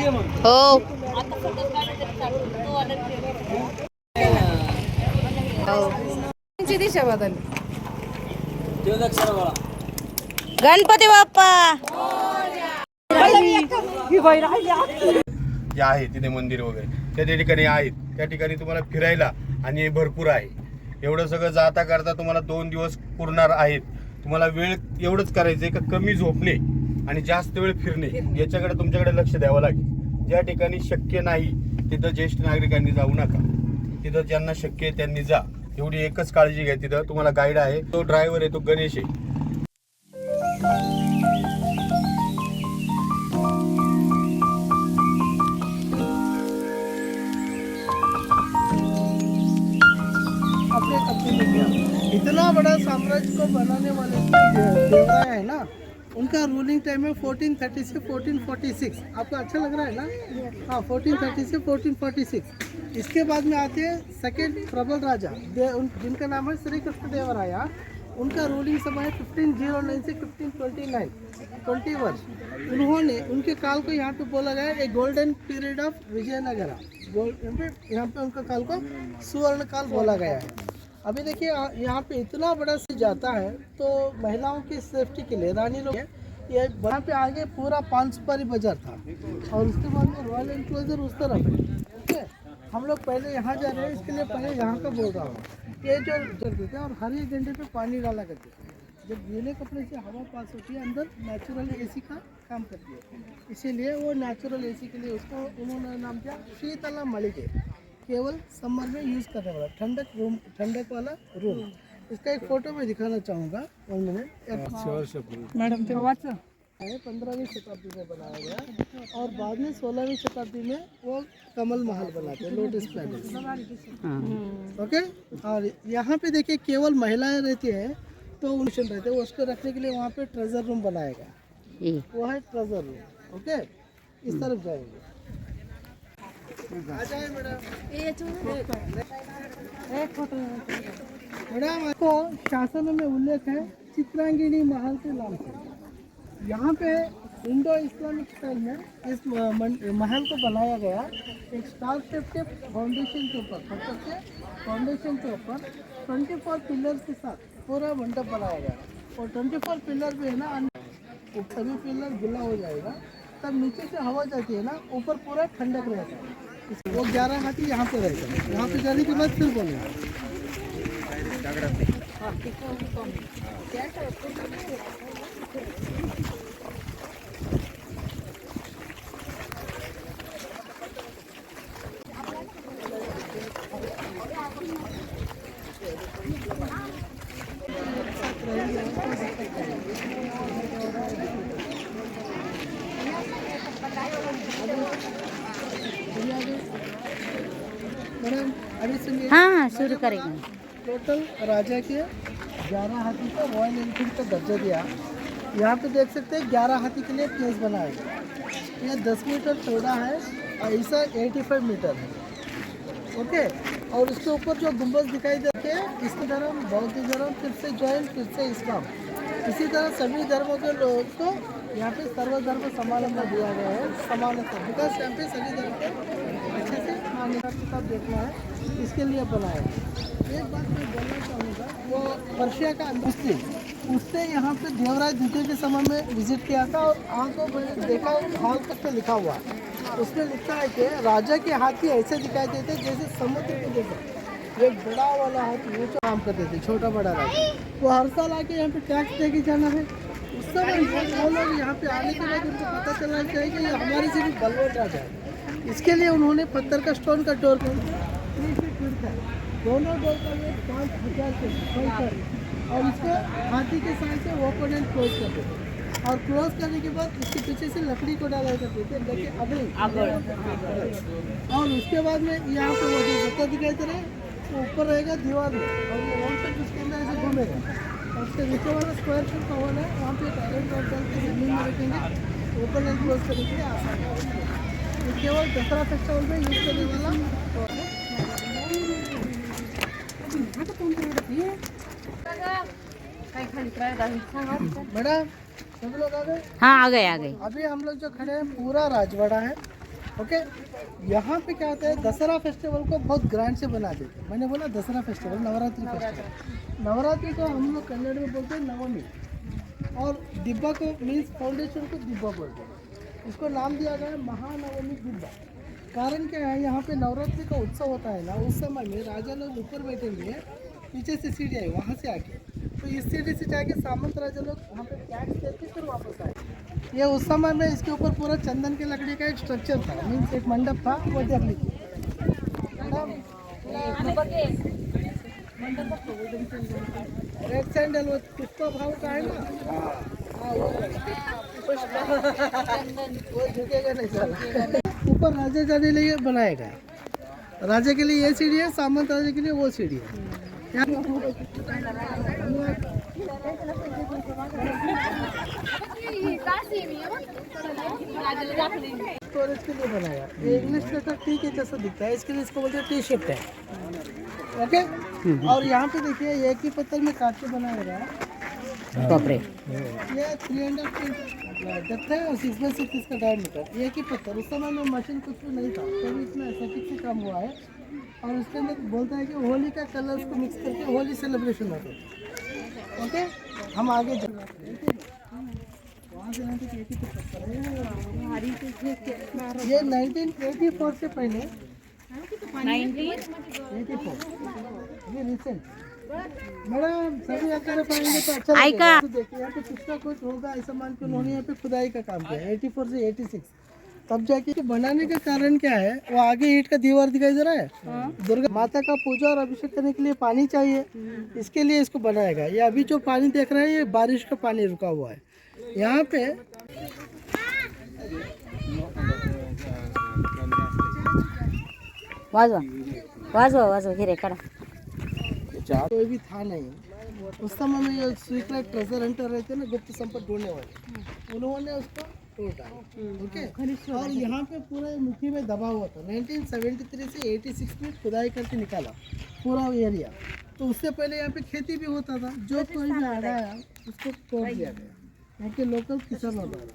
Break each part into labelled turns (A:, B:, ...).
A: हो
B: दिशा बदलली.
A: गणपती बाप्पा.
C: जे आहे तिथे मंदिर वगैरे त्या ठिकाणी आहेत. त्या ठिकाणी तुम्हाला फिरायला आणि भरपूर आहे. एवढं सगळं जाता करता तुम्हाला 2 दिवस पुरणार आहेत. तुम्हाला वेळ एवढंच करायचंय का कमी झोपणे आणि जास्त वेळ फिरणे याच्याकडे तुमच्याकडे लक्ष द्यावं लागेल. ज्या ठिकाणी शक्य नाही तिथं ज्येष्ठ नागरिकांनी जाऊ नका. तिथं ज्यांना शक्य आहे त्यांनी जा. एवढी एकच काळजी घ्या. तिथं तुम्हाला गाईड आहे, तो ड्रायव्हर आहे, तो गणेश आहे.
B: इतना बड़ा साम्राज्य को बनाने वाले देवराय है ना, उनका रूलिंग टाइम है 1430 से 1446. आपको अच्छा लग रहा है ना? हाँ, 1430 से 1446. इसके बाद में आते हैं सेकेंड प्रबल राजा जिनका नाम है श्री कृष्ण देवराया. उनका रूलिंग समय है 1509 से 1529, 20 वर्ष. उन्होंने उनके काल को यहाँ पे बोला गया है ए गोल्डन पीरियड ऑफ विजयनगरा. यहाँ पे उनका काल को सुवर्ण काल बोला गया है. अभी देखिए यहाँ पे इतना बड़ा से जाता है तो महिलाओं की सेफ्टी के लिए रानी लोग ये यहाँ पे आगे पूरा 5 सुपारी बाजार था और उसके बाद में रॉयल एनक्लोजर उस तरफ है. ओके, हम लोग पहले यहाँ जा रहे हैं, इसके लिए पहले यहाँ का बोल रहा हूँ. ये जो करते थे और हर एक घंटे पे पानी डाला करते थे. जब गीले कपड़े से हवा पास होती है अंदर नेचुरल एसी का काम करती है. इसीलिए वो नेचुरल एसी के लिए उसको उन्होंने नाम दिया शीतला मलिके. केवल समर में यूज़ करने वाला ठंडक वाला रूम. इसका एक फोटो मैं दिखाना चाहूँगा. 1 मिनट. मैडम ते वाचा 15वीं शताब्दी में बनाया गया और बाद में 16वीं शताब्दी में वो कमल महल बनाते हैं, लोटस पैलेस. ओके, और यहाँ पे देखिए केवल महिलाएं रहती है तो उनसे रहते हैं. उसको रखने के लिए वहाँ पे ट्रेजर रूम बनाया गया. वो है ट्रेजर रूम. ओके, इस तरफ जाएंगे. मैडम को शासनों में उल्लेख है चित्रांगिनी महल के नाम से. यहाँ पे इंडो इस्लामिक स्टाइल में इस महल को बनाया गया. एक स्टार शेप के फाउंडेशन के ऊपर पत्थर के फाउंडेशन के ऊपर 24 पिलर के साथ पूरा मंडप बनाया गया. और 24 पिलर भी है ना, सभी पिलर गिला हो जाएगा तब नीचे से हवा जाती है ना, ऊपर पूरा ठंडक रहता है. वो 11 हाथी यहाँ पे रहता है. यहाँ पे जाने के बाद फिर बोलेंगे. मैडम अभी सुनिए.
A: हाँ शुरू करेंगे.
B: टोटल राजा के 11 हाथी को रॉयल एनफील्ड का दर्जा दिया. यहाँ पे देख सकते हैं 11 हाथी के लिए प्लेस बनाया गया. ये 10 मीटर चौड़ा है और ऐसा 85 मीटर है. ओके, और उसके ऊपर जो गुंबद दिखाई देते हैं इसकी धर्म बौद्ध धर्म, फिर से जैन, फिर से इस्लाम. इसी तरह सभी धर्मों के लोगों को यहाँ पे सर्वधर्म समानता दिया गया है. समानता बिकॉज यहाँ पे सभी धर्म के अच्छे से मान्यता किताब देखना है, इसके लिए बनाया है. एक बात मैं बोलना चाहूँगा, वो पर्शिया का उसने यहाँ पे देवराय द्वितीय के समय में विजिट किया था और आंखों में देखा हॉल पर लिखा हुआ है. उसमें लिखा है कि राजा के हाथी ऐसे दिखाई देते जैसे समुद्र के जैसे. एक बड़ा वाला हाथी वो जो काम करते थे, छोटा बड़ा राजा, वो हर साल आके यहाँ पे टैक्स दे के जाना है. उस समय वो लोग यहाँ पे आने के बाद उनको पता चलना चाहिए कि ये हमारे से भी बलवान राजा है. इसके लिए उन्होंने पत्थर का स्टोन का डोर 3 फीट विड्थ है. दोनों डोर का वेट 5000 के और इसको हाथी के साइड से ओपन एंड क्लोज करते थे. और क्लोज करने के बाद इसके पीछे से लकड़ी को डाला करते थे, लेकिन अभी और उसके बाद में यहाँ पे वो जो बता दिखाई दे रहा है वो ऊपर रहेगा दीवार में और वो वन तक उसके अंदर ऐसे घूमेगा. और उसके नीचे वाला स्क्वायर फीट का होल है, वहाँ पे टैलेंट और डल के जमीन में रखेंगे. ओपन एंड क्लोज करने के लिए आसान है. केवल दसरा फेस्टिवल में यूज करने वाला. मैडम सब लोग आ गए?
A: हाँ आ गए.
B: अभी हम लोग जो खड़े हैं पूरा राजवाड़ा है. ओके। यहाँ पे क्या होता है, दसरा फेस्टिवल को बहुत ग्रैंड से बना देते हैं। मैंने बोला दसरा फेस्टिवल, नवरात्रि फेस्टिवल। नवरात्रि को हम लोग कन्नड़ में बोलते हैं नवमी, और दिब्बा को मीन्स फाउंडेशन को दिब्बा बोलते हैं। इसको नाम दिया गया है महानवमी दिब्बा। कारण क्या है, यहाँ पे नवरात्रि का उत्सव होता है ना, उस समय में राजा लोग ऊपर बैठेंगे, पीछे से सीढ़ी आई वहाँ से आके, तो इस सीढ़ी से जाके सामंत राजा लोग वहाँ पे टैक्स देते फिर वापस आए। ये उस समय में इसके ऊपर पूरा चंदन के लकड़ी का एक स्ट्रक्चर था, मीन्स एक मंडप था, वो देख लीजिए। रेड सैंडल वो पुष्प भाव का है ना, हाँ वो झुकेगा नहीं साला। ऊपर राजा जाने लिए बनाया गया। राजा के लिए ये सीढ़ी है, सामंत राजा के लिए वो सीढ़ी है। स्टोरेज के लिए बनाया। ये इंग्लिश लेटर टी के जैसा दिखता है, इसके लिए इसको बोलते हैं टी शेप है। ओके। और यहाँ पे देखिए एक ही पत्थर में काट के बनाया गया है।
A: बाप रे।
B: ये 3.5 फीट डेप्थ है और 6x6 इसका डायमीटर। एक ही पत्थर, उस समय में मशीन कुछ भी नहीं था, तभी इसमें सटीक से काम हुआ है। और उसके अंदर बोलता है कि होली का कलर्स को मिक्स करके होली सेलिब्रेशन होता है। ओके, हम आगे वहाँ से यहाँ तक एक ही पत्थर है। ये 1984 से पहले 1984 ये रिसेंट। मैडम सभी अकेले पाएंगे तो अच्छा लगेगा। तो देखिए यहाँ पे कुछ ना कुछ होगा, ऐसा मान के उन्होंने यहाँ पे खुदाई का काम किया 84 से 86 तब जाके। तो बनाने का कारण क्या है, वो आगे ईंट का दीवार दिखाई दे रहा है, दुर्गा माता का पूजा और अभिषेक करने के लिए पानी चाहिए, इसके लिए इसको बनाया गया। ये अभी जो पानी देख रहे हैं ये बारिश का पानी रुका हुआ है यहाँ पे।
A: वाजवा घे रे काढा।
B: कोई भी था नहीं उस समय में। ये सीक्रेट ट्रेजर हंटर रहते ना, गुप्त संपत्ति ढूंढने वाले, उन्होंने उसको तोड़ा। ओके। और यहाँ पे पूरा मिट्टी में दबा हुआ था। 1973 से 86 में खुदाई करके निकाला पूरा एरिया। तो उससे पहले यहाँ पे खेती भी होता था, जो कोई भी आ गया उसको तोड़ दिया गया। यहाँ के लोकल किसान होता था।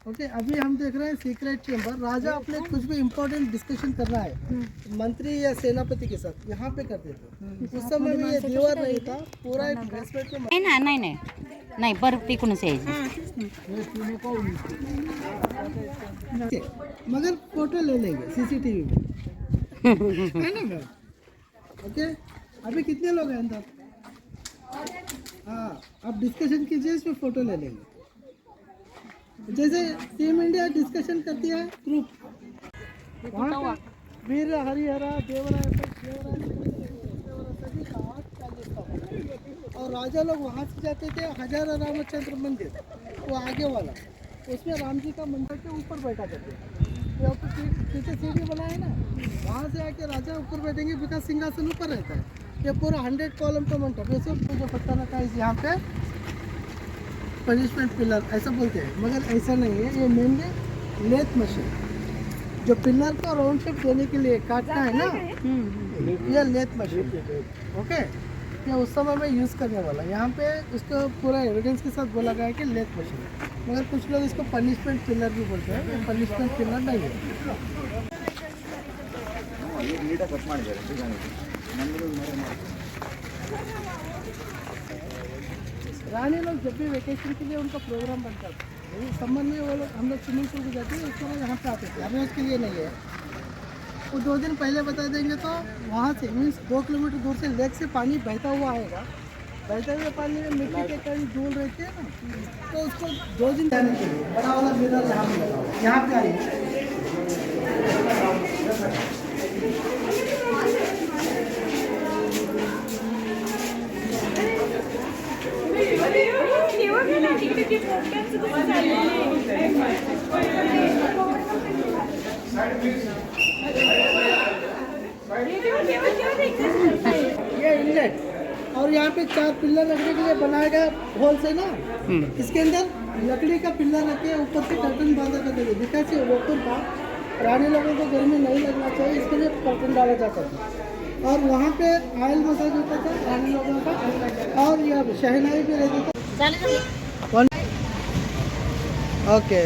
B: ओके। अभी हम देख रहे हैं सीक्रेट चेम्बर। राजा अपने कुछ भी इम्पोर्टेंट डिस्कशन कर रहा है मंत्री या सेनापति के साथ, यहाँ पे करते थे। उस समय में ये दीवार नहीं था, पूरा एक बेसमेंट में।
A: नाही ना, नाही बर्फ तिकडूनच यायची।
B: मगर फोटो ले लेंगे सीसीटीवी में है ना मैम। ओके। अभी कितने लोग हैं अंदर? हाँ, आप डिस्कशन कीजिए, इसमें फोटो ले लेंगे। जैसे टीम इंडिया डिस्कशन करती है ग्रुप, वहाँ पे वीर हरिहरा देवरा सभी का और राजा लोग वहाँ से जाते थे। हजारा रामचंद्र मंदिर वो आगे वाला, उसमें राम जी का मंदिर के ऊपर बैठा करते थे। पीछे सीढ़ी बनाए ना, वहाँ से आके राजा ऊपर बैठेंगे, बिकॉज सिंहासन ऊपर रहता है। ये पूरा 100 कॉलम का मंडप है। मुझे पता ना था यहाँ पे पनिशमेंट पिलर ऐसा बोलते हैं, मगर ऐसा नहीं है। ये मेनली लेथ मशीन जो पिलर को राउंड शेप देने के लिए काटता है ना, ये लेथ मशीन। ओके। ये उस समय में यूज़ करने वाला, यहाँ पे इसको पूरा एविडेंस के साथ बोला गया है कि लेथ मशीन, मगर कुछ लोग इसको पनिशमेंट पिलर भी बोलते हैं। ये पनिशमेंट पिलर नहीं है। रानी लोग जब भी वेकेशन के लिए उनका प्रोग्राम बनता था, समर में वो लोग हम लोग स्विमिंग पूल को जाते हैं, उसके बाद यहाँ पे आते थे। अभी उसके लिए नहीं है, वो 2 दिन पहले बता देंगे तो वहाँ से मीन्स 2 किलोमीटर दूर से लेक से पानी बहता हुआ आएगा। बहते हुए पानी में मिट्टी के कहीं धूल रहती है ना, तो उसको 2 दिन जाने के लिए बड़ा वाला मिरर यहाँ पे लगा, यहाँ पे आइए। ये इनलेट और यहाँ पे 4 पिलर रखने के लिए बनाया गया होल से ना, इसके अंदर लकड़ी का पिलर रखे, ऊपर से कर्टन बांधा कर देते। बिकॉज ये ओपन था, रानी लोगों को गर्मी नहीं लगना चाहिए, इसके लिए कर्टन डाला जाता था। और वहाँ पे ऑयल मसाज होता था रानी लोगों का, और यह शहनाई भी रहती थी। ओके।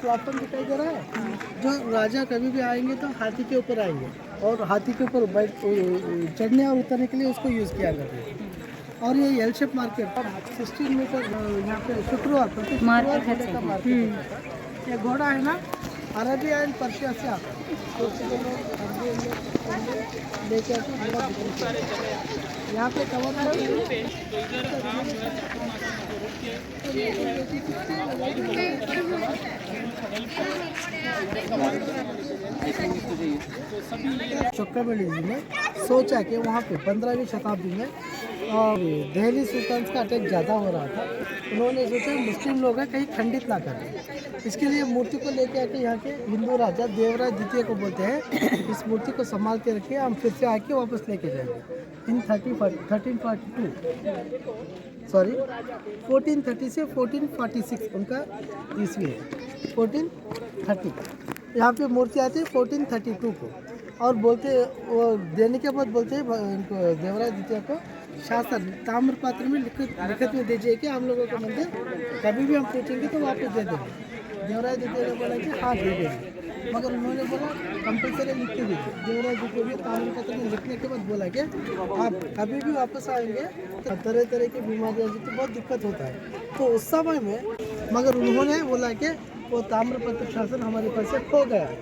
B: प्लेटफॉर्म दिखाई दे रहा है, जो राजा कभी भी आएंगे तो हाथी के ऊपर आएंगे और हाथी के ऊपर चढ़ने और उतरने के लिए उसको यूज़ किया करते हैं। और ये एल शेप मार्केट 16 मीटर यहाँ पे शुक्रवार प्रति शुक्रवार घोड़े का मार्केट होता है। ये घोड़ा है ना अरबी एंड पर्शिया से आता है, तो उसके लोग लेके आके घोड़ा बिक्री करते हैं। यहाँ पे कवर चोक्काबेली जी ने सोचा कि वहाँ पे 15वीं शताब्दी में और दिल्ली सुल्तान का अटैक ज़्यादा हो रहा था। उन्होंने सोचा मुस्लिम लोग हैं कहीं खंडित ना करें, इसके लिए मूर्ति को लेके आके यहाँ के हिंदू राजा देवराय द्वितीय को बोलते हैं इस मूर्ति को संभाल के रखिए, हम फिर से आके वापस लेके जाएंगे। इन 1342 सॉरी 1430 से 1446 उनका ईस्वी है। 1430 यहाँ पे मूर्ति आती है 1432 को, और बोलते वो देने के बाद बोलते हैं इनको देवराय द्वितीय को शासन ताम्र पात्र में लिखित में दीजिए कि हम लोगों का मंदिर कभी भी हम पूछेंगे तो वापस दे देंगे। देवराय द्वितीय ने बोला कि हाँ दे देंगे, मगर उन्होंने बोला कंपल्सरी लिख के दीजिए। देवराय द्वितीय ने ताम्र पत्र में लिखने के बाद बोला कि आप कभी भी वापस आएंगे तो तरह तरह की बीमारियाँ तो बहुत दिक्कत होता है। तो उस समय में मगर उन्होंने बोला कि वो ताम्र पत्र शासन हमारे पास से खो गया है,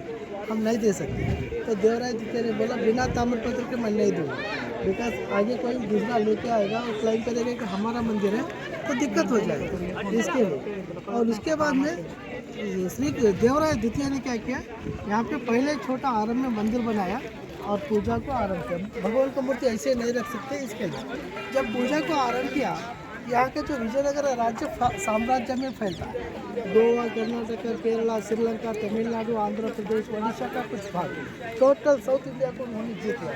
B: हम नहीं दे सकते। तो देवराय द्वितीय ने बोला बिना ताम्र पत्र के मैं नहीं दूँगा, बिकॉज आगे कोई दूसरा लेके आएगा और क्लेम करेगा कि हमारा मंदिर है तो दिक्कत हो जाएगी इसके लिए। और उसके बाद में श्री देवराय द्वितीय ने क्या किया, यहाँ पे पहले छोटा आरंभ में मंदिर बनाया और पूजा को आरंभ किया। भगवान का मूर्ति ऐसे नहीं रख सकते, इसके लिए जब पूजा को आरंभ किया यहाँ के जो विजयनगर राज्य साम्राज्य में फैलता है, गोवा, कर्नाटक, केरला, श्रीलंका, तमिलनाडु, आंध्र प्रदेश, उड़ीसा का कुछ भाग, टोटल साउथ इंडिया को उन्होंने जीत लिया।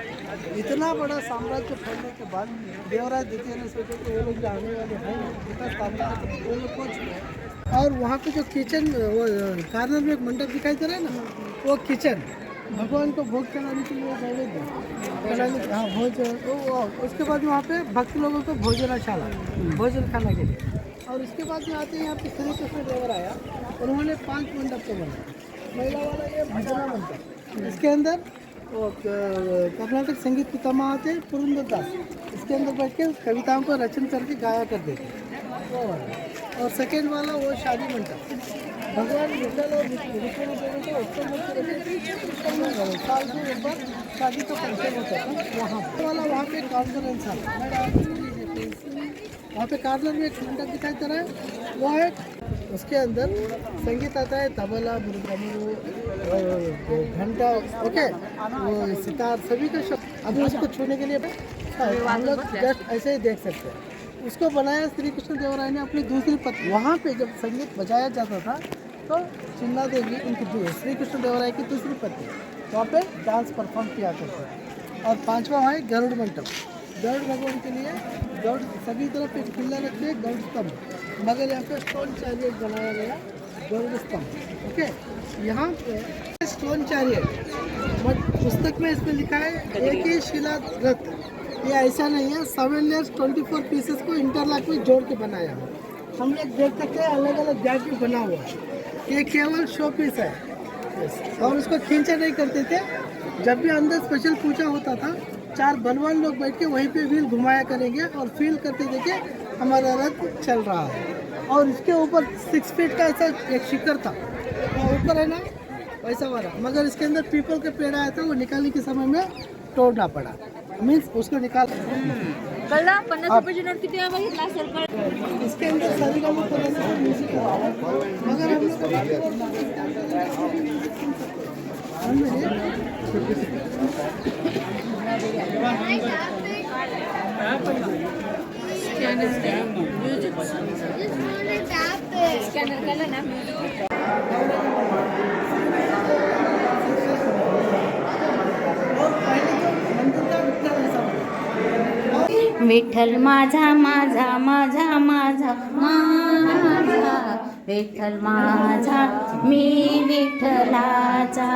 B: इतना बड़ा साम्राज्य फैलने के बाद देवराय द्वितीय ने सोचा कि वो लोग जो आने वाले हैं इतना साम्राज्य वो लोग पहुँच गए। और वहाँ पे जो किचन वो कार्नर में एक मंडप दिखाई दे रहा है ना, वो किचन भगवान को भोग चढ़ाने के लिए नैवेद्य चढ़ाने, हाँ भोज। उसके बाद वहाँ पे भक्त लोगों को भोजनशाला भोजन खाने के लिए। और उसके बाद में आते हैं यहाँ पे श्री कृष्ण देवर आया, उन्होंने 5 मंडप को बनाया। महिला वाला ये भजना मंडप, इसके अंदर वो कर्नाटक संगीत पितामह आते हैं पुरंदरदास, इसके अंदर बैठ के कविताओं को रचन करके गाया करते थे वो वाला। और सेकेंड वाला वो शादी मंडप, भगवान विठल और रुक्मिणी देवी को उत्तम साल के एक बार शादी का फंक्शन होता था वहाँ वाला। वहाँ पे कॉन्फ्रेंस है, वहाँ पे कार्नर में एक मंडप दिखाई दे रहा है, वो है उसके अंदर संगीत आता है, तबला, मुर्गमू, घंटा, ओके, वो सितार सभी का शब्द। अभी उसको छूने के लिए हम लोग जस्ट ऐसे ही देख सकते हैं। उसको बनाया श्री कृष्ण देवराय ने अपनी दूसरी पत्नी। वहाँ पे जब संगीत बजाया जाता था तो चिन्ना देवी उनकी श्री कृष्ण देवराय की दूसरी पत्नी वहाँ पे डांस परफॉर्म किया करते हैं। और 5वां है गरुड़ मंडप, गरुड़ भगवान के लिए गरुड़ सभी तरफ एक किला रखते हैं गरुड़ स्तंभ, मगर यहाँ पे स्टोन चैरियट बनाया गया गरुड़ स्तंभ। ओके, यहाँ पे स्टोन चैरियट पुस्तक में इसमें लिखा है एक ही शिला रथ, ये ऐसा नहीं है, 7 लेयर्स 24 पीसेस को इंटरलॉक में जोड़ के बनाया है। हम लोग देख सकते हैं अलग अलग जात में बना हुआ है, ये केवल शो पीस है और उसको खींचा नहीं करते थे। जब भी अंदर स्पेशल पूजा होता था 4 बलवान लोग बैठ के वहीं पे व्हील घुमाया करेंगे और फील करते थे कि हमारा रथ चल रहा है। और इसके ऊपर 6 फीट का ऐसा एक शिखर था, वो ऊपर है ना वैसा वाला, मगर इसके अंदर पीपल के पेड़ आया था, वो निकालने के समय में तोड़ना पड़ा, मीन्स उसको निकाल।
A: कळलं 50 रुपयाची नोट किती आहे बघितला असेल पण
B: इसके अंदर सारी का म्यूजिक मगर हम लोग
A: स्कॅनर केलं ना विठ्ठल माझा माझा माझा माझा माझा विठ्ठल माझा मी विठ्ठलाचा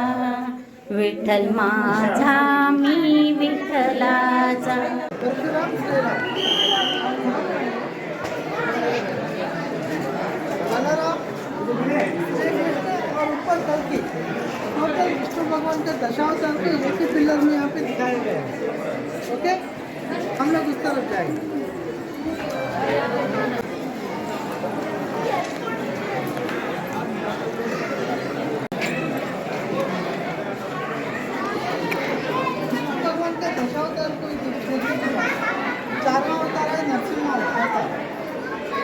A: विठ्ठल माझा मी
D: विठ्ठलाचा.
B: परशुराम श्रीराम बलराम श्री कृष्ण और ऊपर कल्कि टोटल विष्णु भगवान का दशावतार को एक ही पिलर में यहाँ पे दिखाए गए हैं. ओके, हम लोग उस तरफ जाएंगे. भगवान का दशावतार को देखने के बाद चारों अवतार है नरसिंह अवतार.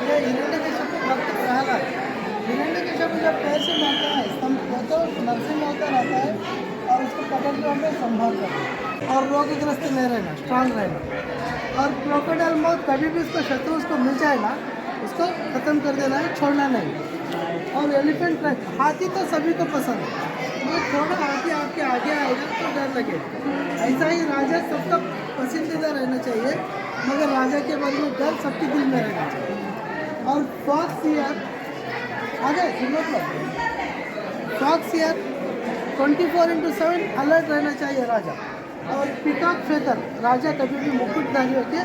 B: ये हिरण्यकश्यप को भक्त प्रहलाद. हिरण्यकश्यप जब पैर से मारता है स्तंभ को तो नरसिंह अवतार आता है और उसको पकड़ के हमें संभाल करता है. और रोगग्रस्त नहीं रहना, स्ट्रांग रहना. और क्रोकोडाइल मौत कभी भी उसको शत्रु उसको मिल जाए ना, उसको खत्म कर देना है, छोड़ना नहीं. और एलिफेंट हाथी तो सभी को पसंद है. वो थोड़ा हाथी आपके आगे आएगा तो डर लगे. ऐसा ही राजा सबका पसंदीदा रहना चाहिए, मगर राजा के बारे में डर सबके दिल में रहना चाहिए. और फॉक्स ईयर आगे फॉक्स ईयर 24/7 अलर्ट रहना चाहिए राजा. और पिकॉक फेदर राजा कभी भी मुकुटधारी होके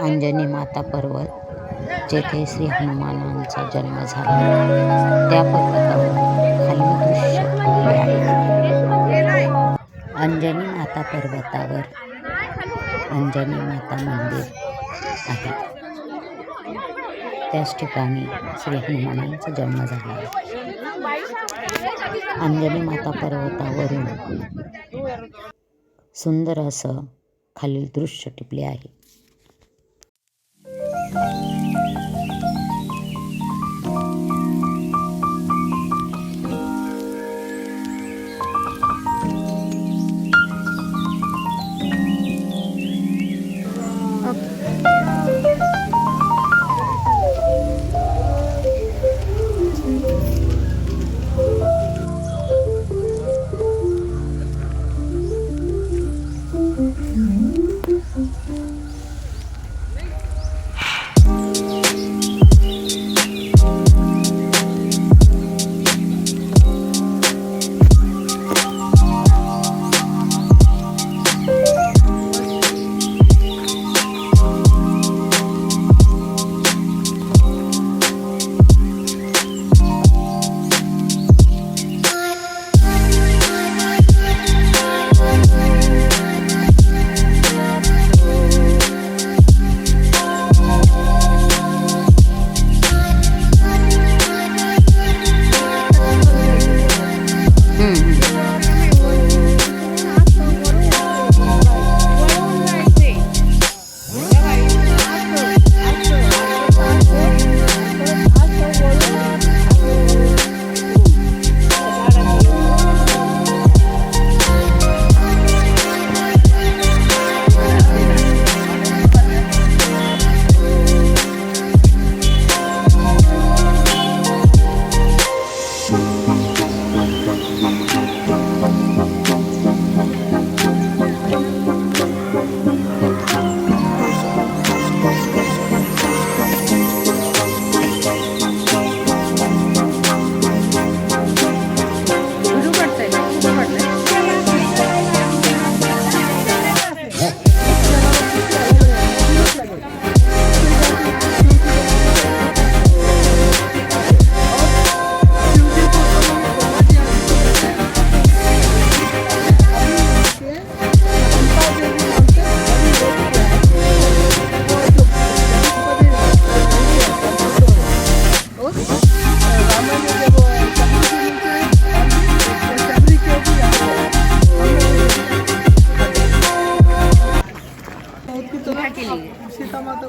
D: अंजनी माता पर्वत जेथे श्री हनुमानांचा जन्म झाला त्या पर्वतावर खालील दृश्य आहे. अंजनी माता पर्वतावर अंजनी माता मंदिर आहे. त्याच ठिकाणी श्री हनुमानांचा जन्म झाला आहे. अंजनी माता पर्वतावरून सुंदर असं खालील दृश्य टिपले आहे.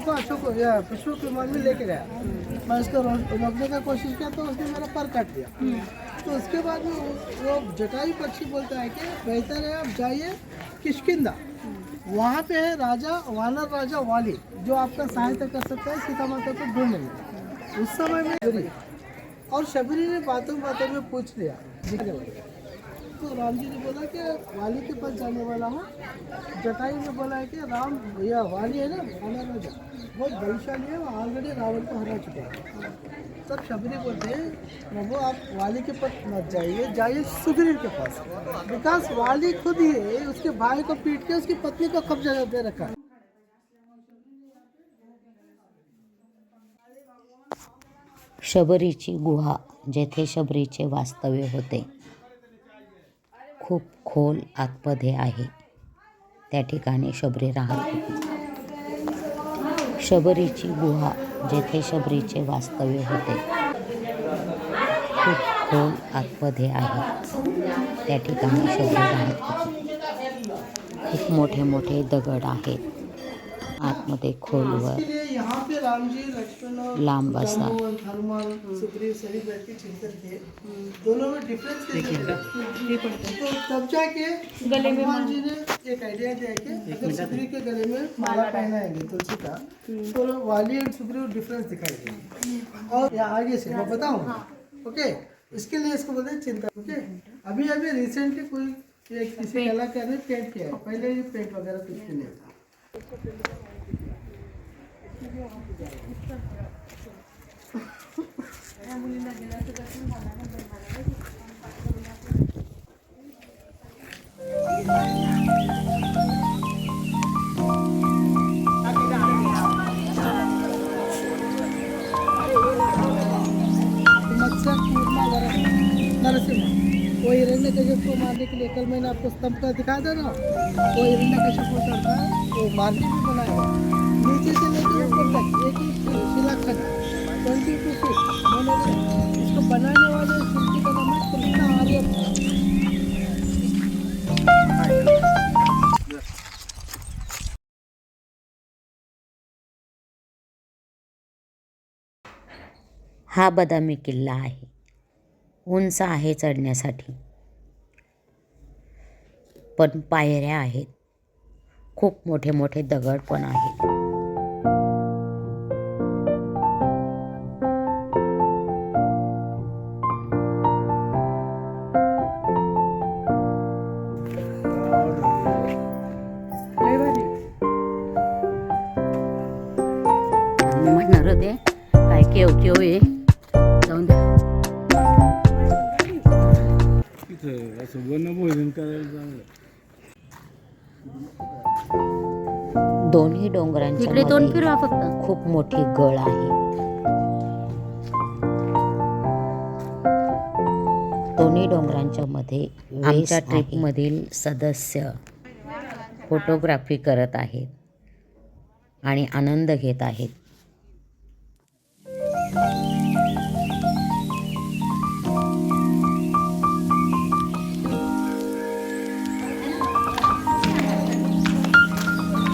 B: को अशोक या पुष्पक विमान में लेके गया। मैं उसको रोकने का कोशिश किया तो उसने मेरा पर काट दिया। तो उसके बाद में वो जटायु पक्षी बोलता है कि बेहतर है आप जाइए किष्किंधा, वहाँ पे है राजा वानर राजा वाली जो आपका सहायता कर सकता है सीता माता को ढूंढने में। उस समय में शबरी और शबरी ने बातों बातों में पूछ लिया दिखने वाले, तो राम जी ने बोला कि वाली के पास जाने वाला हूँ। जटायु ने बोला है कि राम भैया वाली है ना वानर राजा बहुत बलशाली है, वो ऑलरेडी रावण को हरा चुका है। तब शबरी बोलते हैं प्रभु आप वाली के पास मत जाइए, जाइए सुग्रीव के पास, बिकॉज वाली खुद ही है उसके भाई को पीट के उसकी पत्नी को कब्जा दे रखा है।
D: शबरीची गुहा जेथे शबरीचे वास्तव्य होते खूप खोल आतमध्ये आहे, त्या ठिकाणी शबरी राहत होती. शबरीची गुहा जेथे शबरीचे वास्तव्य होते खूप खोल आतमध्ये आहे, त्या ठिकाणी शबरी राहत होती. खूप मोठे मोठे दगड आहेत आतमध्ये खोलवर.
B: यहाँ पे राम जी लक्ष्मण और
D: लांब असा
B: हनुमान सुग्रीव सभी बैठ के चिंतन किए, दोनों में डिफरेंस तो तब जाके हनुमान जी ने एक आइडिया दिया कि अगर सुग्रीव के गले में माला पहनाएंगे तुलसी का तो वाली और सुग्रीव डिफरेंस दिखाई देंगे। और यहाँ आगे से मैं बताऊँ ओके, इसके लिए इसको बोलते हैं चिंता। ओके, अभी अभी रिसेंटली कोई किसी कलाकार ने पेंट किया है, पहले ये पेंट वगैरह कुछ भी नहीं था। नरसिंह वो हिरण्यकश्यप को मारने के लिए कल मैंने आपको स्तंभ का दिखाया था ना, वो हिरण्यकश्यप को करता है वो मारने भी बनाया है। नीचे से लेकर ऊपर तक एक ही शिलाखंड 22 फीट। मैंने इसको बनाने वाले शिल्पी का नाम है कृष्णा आर्य।
D: हा बदामी किल्ला आहे. उंच आहे चढण्यासाठी, पण पायऱ्या आहेत. खूप मोठे मोठे दगड पण आहेत. मी म्हणणार होते काय केव केव आहे जाऊन द्या.
E: असं वनभोजन करायला चांगलं.
D: दोन्ही डोंगरांच्या मध्ये खूप मोठी गळ आहे. दोन्ही डोंगरांच्या मध्ये आमच्या ट्रिपमधील सदस्य फोटोग्राफी करत आहेत आणि आनंद घेत आहेत.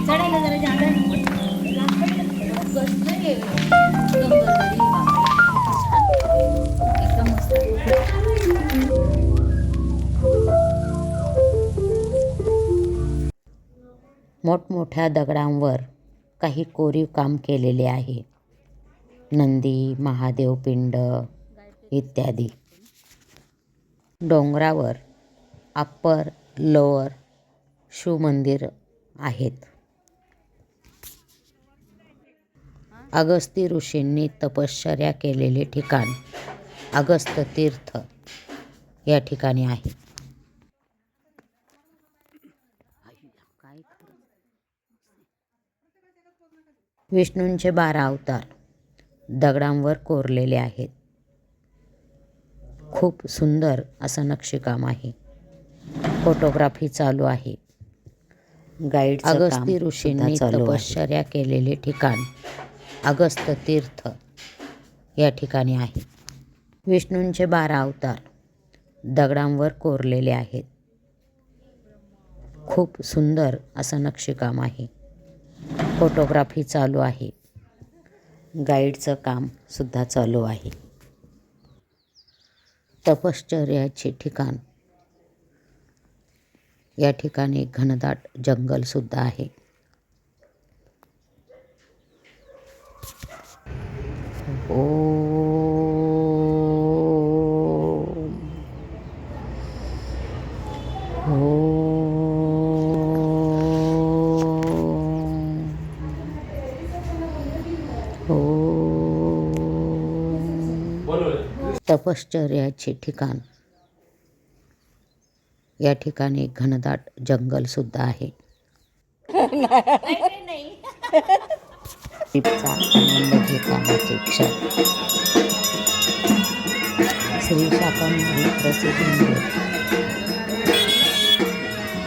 A: चढायला जरा जागा एकदम मस्त.
D: मोठमोठ्या दगडांवर काही कोरीव काम केलेले आहे. नंदी, महादेव पिंड इत्यादी. डोंगरावर अप्पर लोअर शिव मंदिर आहेत. अगस्ती ऋषींनी तपश्चर्या केलेले ठिकाण अगस्त तीर्थ या ठिकाणी आहे. विष्णूंचे 12 अवतार दगडांवर कोरलेले आहेत. खूप सुंदर असं नक्षीकाम आहे. फोटोग्राफी चालू आहे. अगस्ती ऋषींनी तपश्चर्या केलेले ठिकाण अगस्त तीर्थ या ठिकाणी आहे. विष्णूंचे 12 अवतार दगडांवर कोरलेले आहेत. खूप सुंदर असं नक्षीकाम आहे. फोटोग्राफी चालू आहे. गाईडचं काम सुद्धा चालू आहे. तपश्चर्याचे ठिकाण, या ठिकाणी घनदाट जंगल सुद्धा आहे. तपश्चर्याचे ठिकाण, या ठिकाणी घनदाट जंगल सुद्धा आहे. ट्रिपचा आनंद घेतानाचे क्षण. श्री शाकंभरी प्रसिद्ध मंदिर,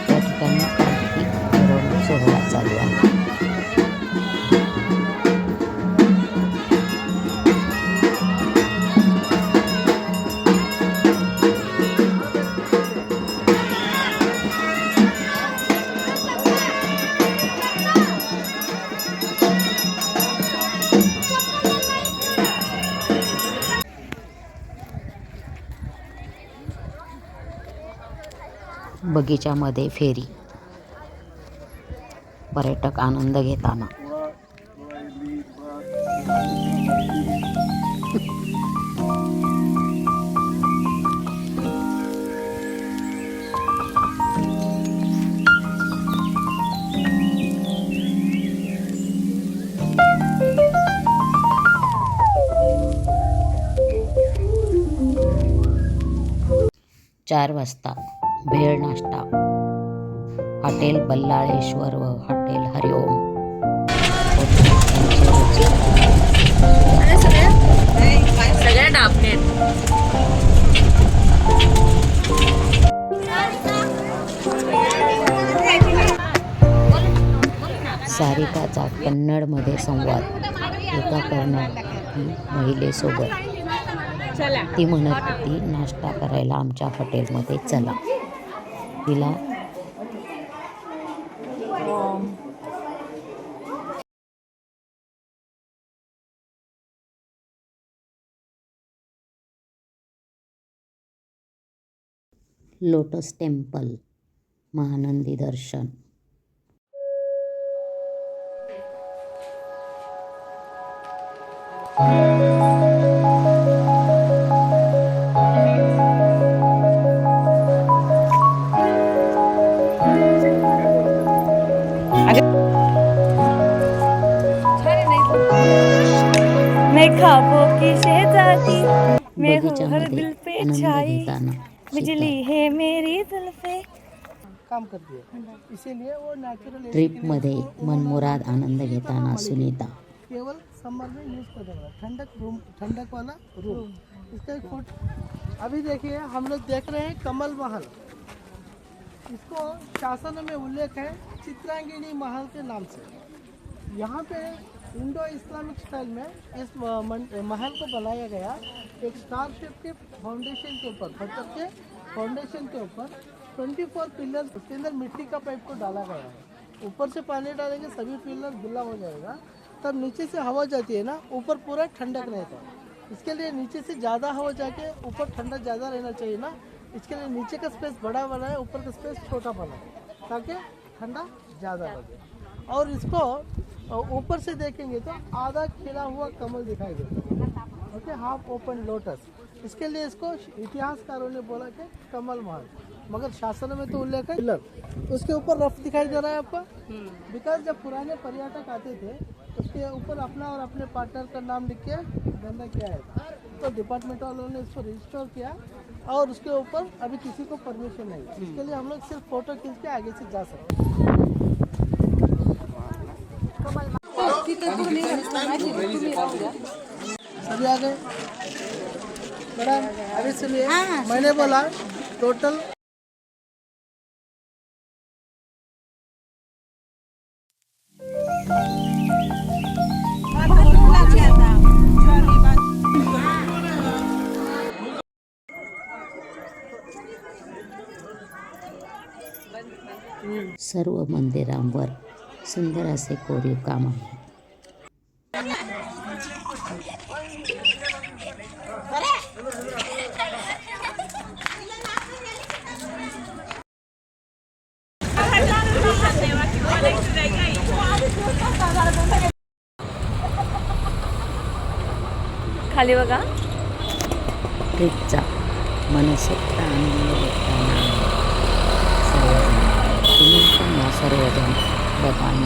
D: या ठिकाणी पालखी मिरवणूक सोहळा चालू आहे. बगीच्यामध्ये फेरी, पर्यटक आनंद घेताना. चार वाजता भेळ नाश्ता, हॉटेल बल्लाळेश्वर व हॉटेल हरिओम.
A: सगळ्या डाबनेत.
D: सारिकाचा कन्नडमध्ये संवाद एका कर्नाटकी महिलेसोबत. ती म्हणत होती, नाश्ता करायला आमच्या हॉटेलमध्ये चला. तिला लोटस टेम्पल, महानंदी दर्शन.
F: मैं ख्वाबों की शहजादी, मैं हूँ हर
D: बगीच्यामध्ये
F: दिल पे
D: आनंद
F: छाई,
D: घेताना
F: बिजली है मेरी जुल्फे.
B: काम करती है, इसीलिए वो नेचुरल
D: ट्रिपमध्ये मनमुराद आनंद घेताना सुनीता.
B: केवल समर में यूज करेगा. ठंडक वाला रूम. इसका एक फोटो अभी देखिए, हम लोग देख रहे हैं कमल महल. इसको शासन में उल्लेख है चित्रांगिनी महल के नाम से. यहाँ पे इंडो इस्लामिक स्टाइल में इस महल को बनाया गया. एक स्टार शेप के फाउंडेशन के ऊपर, पत्थर के फाउंडेशन के ऊपर 24 पिलर, उसके अंदर मिट्टी का पाइप को डाला गया है. ऊपर से पानी डालेंगे, सभी पिलर गिला हो जाएगा. तब नीचे से हवा जाती है ना, ऊपर पूरा ठंडक रहता है. इसके लिए नीचे से ज़्यादा हवा जाके ऊपर ठंडा ज़्यादा रहना चाहिए ना. इसके लिए नीचे का स्पेस बड़ा बना है, ऊपर का स्पेस छोटा बना है, ताकि ठंडा ज़्यादा लगे. और इसको ऊपर से देखेंगे तो आधा खिला हुआ कमल दिखाई देता है. Okay, half open lotus. इसके लिए इसको इतिहासकारों ने बोला कि कमल महल, मगर शासन में तो उल्लेख है पिलर. उसके ऊपर रफ दिखाई दे रहा है आपका, बिकॉज जब पुराने पर्यटक आते थे उसके ऊपर अपना और अपने पार्टनर का नाम लिख के धंधा किया है. तो डिपार्टमेंट वालों ने इसको रजिस्टर किया और उसके ऊपर अभी किसी को परमिशन नहीं. इसके लिए हम लोग सिर्फ फोटो खींच के आगे से जा सकते हैं. सभी आ गए मैडम. अभी सुनिए, मैंने बोला टोटल
D: सर्व मंदिरांवर सुंदर असे कोरीव काम आहे.
F: खाली बघा.
D: ट्रिपचा मनसोक्त आनंद घेताना सर्वजण तुम्ही पण या सर्वजण बघा.